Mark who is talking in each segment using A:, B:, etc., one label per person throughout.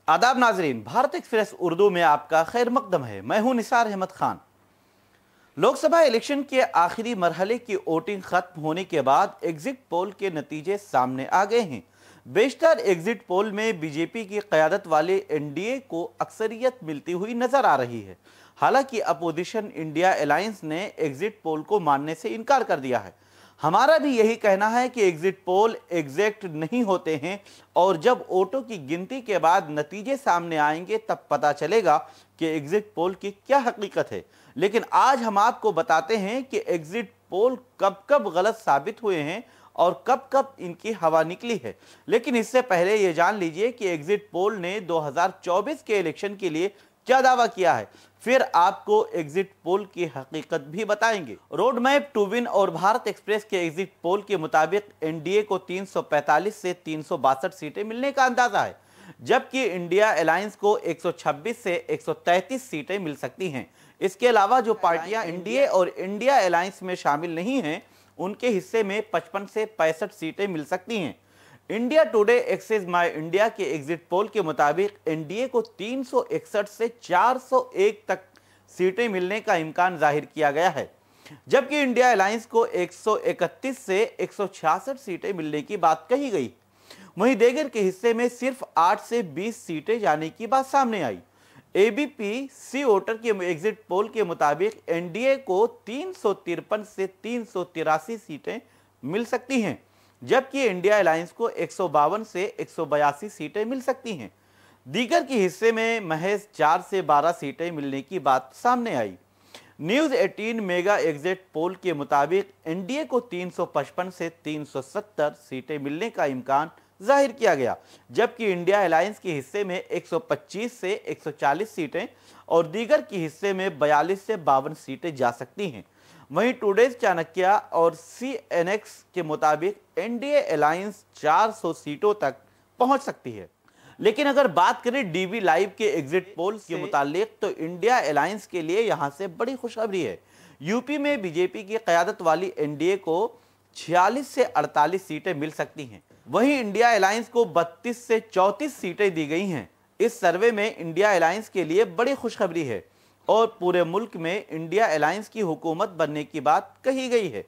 A: आदाब नाजरीन, भारत एक्सप्रेस उर्दू में आपका खैर मकदम है। मैं हूं निसार अहमद खान। लोकसभा इलेक्शन के आखिरी मरहले की वोटिंग खत्म होने के बाद एग्जिट पोल के नतीजे सामने आ गए हैं। बेशतर एग्जिट पोल में बीजेपी की क़यादत वाले एनडीए को अक्सरियत मिलती हुई नजर आ रही है। हालांकि अपोजिशन इंडिया अलायंस ने एग्जिट पोल को मानने से इनकार कर दिया है। हमारा भी यही कहना है कि एग्जिट पोल एग्जैक्ट नहीं होते हैं और जब वोटों की गिनती के बाद नतीजे सामने आएंगे तब पता चलेगा कि एग्जिट पोल की क्या हकीकत है। लेकिन आज हम आपको बताते हैं कि एग्जिट पोल कब कब गलत साबित हुए हैं और कब कब इनकी हवा निकली है। लेकिन इससे पहले ये जान लीजिए कि एग्जिट पोल ने 2024 के इलेक्शन के लिए क्या दावा किया है। फिर आपको एग्जिट पोल की हकीकत भी बताएंगे। रोड मैप टू विन और भारत एक्सप्रेस के एग्जिट पोल के मुताबिक एनडीए को 345 से 362 सीटें मिलने का अंदाजा है, जबकि इंडिया अलायंस को 126 से 133 सीटें मिल सकती हैं। इसके अलावा जो पार्टियां एनडीए और इंडिया अलायंस में शामिल नहीं हैं, उनके हिस्से में 55 से 65 सीटें मिल सकती हैं। इंडिया टुडे एक्सेस माई इंडिया के एग्जिट पोल के मुताबिक एनडीए को 361 से 401 तक सीटें मिलने का इम्कान जाहिर किया गया है, जबकि इंडिया अलायंस को 131 से 166 सीटें मिलने की बात कही गई। वहीं देगर के हिस्से में सिर्फ 8 से 20 सीटें जाने की बात सामने आई। एबीपी सी वोटर के एग्जिट पोल के मुताबिक एनडीए को 353 से 383 सीटें मिल सकती हैं, जबकि इंडिया अलायंस को 152 से 182 सीटें मिल सकती हैं। दीगर के हिस्से में महज 4 से 12 सीटें मिलने की बात सामने आई। न्यूज़ 18 मेगा एग्जिट पोल के मुताबिक एनडीए को 355 से 370 सीटें मिलने का इम्कान जाहिर किया गया, जबकि इंडिया अलायंस के हिस्से में 125 से 140 सीटें और दीगर के हिस्से में 42 से 52 सीटें जा सकती हैं। वहीं टुडेज चाणक्य और सीएनएक्स के मुताबिक एनडीए अलायंस 400 सीटों तक पहुंच सकती है। लेकिन अगर बात करें डीवी लाइव के एग्जिट पोल के मुतालिक तो इंडिया अलायंस के लिए यहां से बड़ी खुशखबरी है। यूपी में बीजेपी की क़यादत वाली एनडीए को 46 से 48 सीटें मिल सकती हैं। वहीं इंडिया अलायंस को 32 से 34 सीटें दी गई हैं। इस सर्वे में इंडिया अलायंस के लिए बड़ी खुशखबरी है और पूरे मुल्क में इंडिया अलायंस की हुकूमत बनने की बात कही गई है।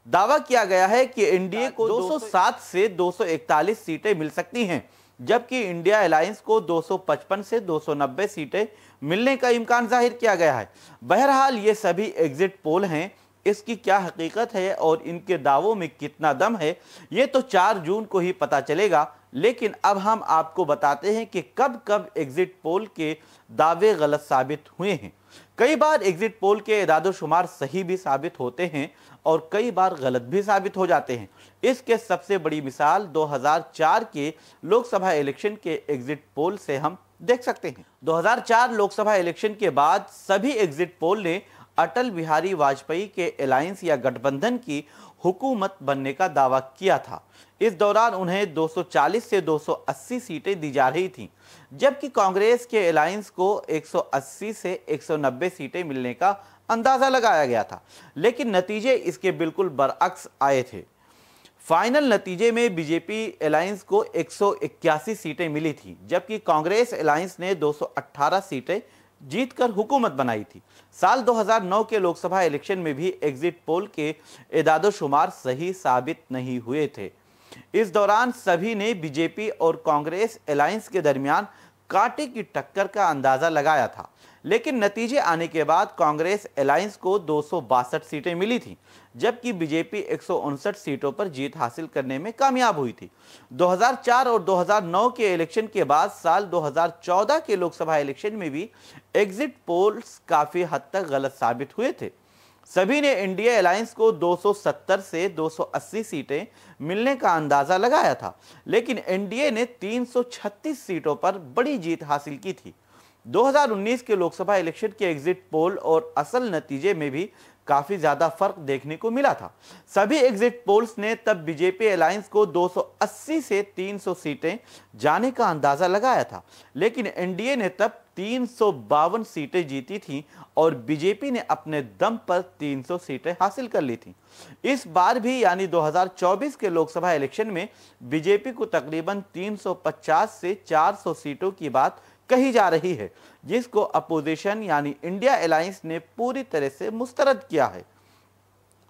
A: दावा किया गया है कि एनडीए को 207 से 241 सीटें मिल सकती हैं, जबकि इंडिया अलायंस को 255 से 290 सीटें मिलने का इम्कान जाहिर किया गया है। बहरहाल ये सभी एग्जिट पोल हैं, इसकी क्या हकीकत है और इनके दावों में कितना दम है, ये तो 4 जून को ही पता चलेगा। लेकिन अब हम आपको बताते हैं कि कब कब एग्जिट पोल के दावे गलत साबित हुए हैं। कई बार एग्जिट पोल के इदाद-ओ-शुमार सही भी साबित होते हैं और कई बार गलत भी साबित हो जाते हैं। इसके सबसे बड़ी मिसाल 2004 के लोकसभा इलेक्शन के एग्जिट पोल से हम देख सकते हैं। 2004 लोकसभा इलेक्शन के बाद सभी एग्जिट पोल ने अटल बिहारी वाजपेयी के अलायंस या गठबंधन की हुकूमत बनने का दावा किया था। इस दौरान उन्हें 240 से 280 सीटें दी जा रही थीं, जबकि कांग्रेस के अलायंस को 180 से 190 सीटें मिलने का अंदाजा लगाया गया था। लेकिन नतीजे इसके बिल्कुल बरअक्स आए थे। फाइनल नतीजे में बीजेपी अलायंस को 181 सीटें मिली थी, जबकि कांग्रेस अलायंस ने 218 सीटें जीतकर हुकूमत बनाई थी। साल 2009 के लोकसभा इलेक्शन में भी एग्जिट पोल के इदाद-ओ-शुमार सही साबित नहीं हुए थे। इस दौरान सभी ने बीजेपी और कांग्रेस अलायंस के दरमियान कांटे की टक्कर का अंदाजा लगाया था। लेकिन नतीजे आने के बाद कांग्रेस अलायंस को 262 सीटें मिली थी, जबकि बीजेपी 159 सीटों पर जीत हासिल करने में कामयाब हुई थी। 2004 और 2009 के इलेक्शन के बाद साल 2014 के लोकसभा इलेक्शन में भी एग्जिट पोल्स काफ़ी हद तक गलत साबित हुए थे। सभी ने इंडिया अलायंस को 270 से 280 सीटें मिलने का अंदाजा लगाया था, लेकिन एनडीए ने 336 सीटों पर बड़ी जीत हासिल की थी। 2019 के लोकसभा इलेक्शन के एग्जिट पोल और असल नतीजे में भी काफी ज्यादा फर्क देखने को मिला था। सभी एग्जिट पोल्स ने तब बीजेपी अलायंस को 280 से 300 सीटें जाने का अंदाजा लगाया था, लेकिन एनडीए ने तब 352 सीटें जीती थीं और बीजेपी ने अपने दम पर 300 सीटें हासिल कर ली थीं। इस बार भी यानी 2024 के लोकसभा इलेक्शन में बीजेपी को तकरीबन 350 से 400 सीटों की बात कही जा रही है, जिसको अपोजिशन यानी इंडिया अलायंस ने पूरी तरह से मुस्तरद किया है।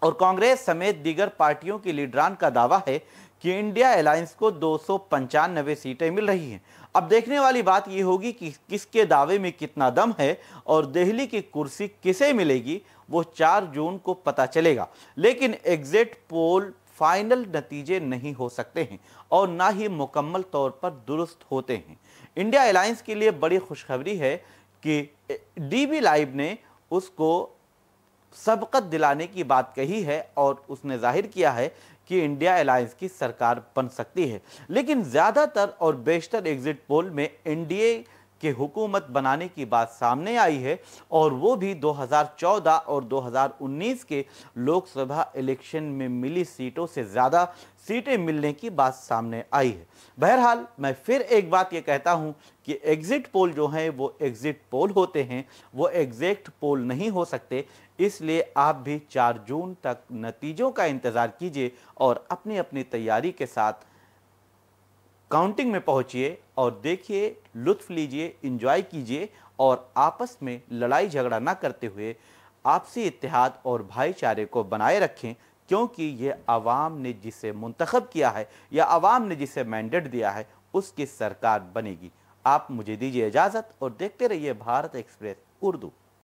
A: और कांग्रेस समेत दीगर पार्टियों के लीडरान का दावा है कि इंडिया अलायंस को 295 सीटें मिल रही हैं। अब देखने वाली बात यह होगी कि किसके दावे में कितना दम है और दिल्ली की कुर्सी किसे मिलेगी, वो 4 जून को पता चलेगा। लेकिन एग्जिट पोल फाइनल नतीजे नहीं हो सकते हैं और ना ही मुकम्मल तौर पर दुरुस्त होते हैं। इंडिया अलायंस के लिए बड़ी खुशखबरी है कि डीबी लाइव ने उसको सबकत दिलाने की बात कही है और उसने जाहिर किया है कि इंडिया अलायंस की सरकार बन सकती है। लेकिन ज़्यादातर और बेशतर एग्जिट पोल में एनडीए के हुकूमत बनाने की बात सामने आई है और वो भी 2014 और 2019 के लोकसभा इलेक्शन में मिली सीटों से ज़्यादा सीटें मिलने की बात सामने आई है। बहरहाल मैं फिर एक बात ये कहता हूँ कि एग्जिट पोल जो हैं वो एग्जिट पोल होते हैं, वो एग्जैक्ट पोल नहीं हो सकते। इसलिए आप भी 4 जून तक नतीजों का इंतज़ार कीजिए और अपनी अपनी तैयारी के साथ काउंटिंग में पहुंचिए और देखिए, लुत्फ लीजिए, एंजॉय कीजिए और आपस में लड़ाई झगड़ा ना करते हुए आपसी इत्तेहाद और भाईचारे को बनाए रखें, क्योंकि ये आवाम ने जिसे मुंतखब किया है या आवाम ने जिसे मैंडेट दिया है उसकी सरकार बनेगी। आप मुझे दीजिए इजाज़त और देखते रहिए भारत एक्सप्रेस उर्दू।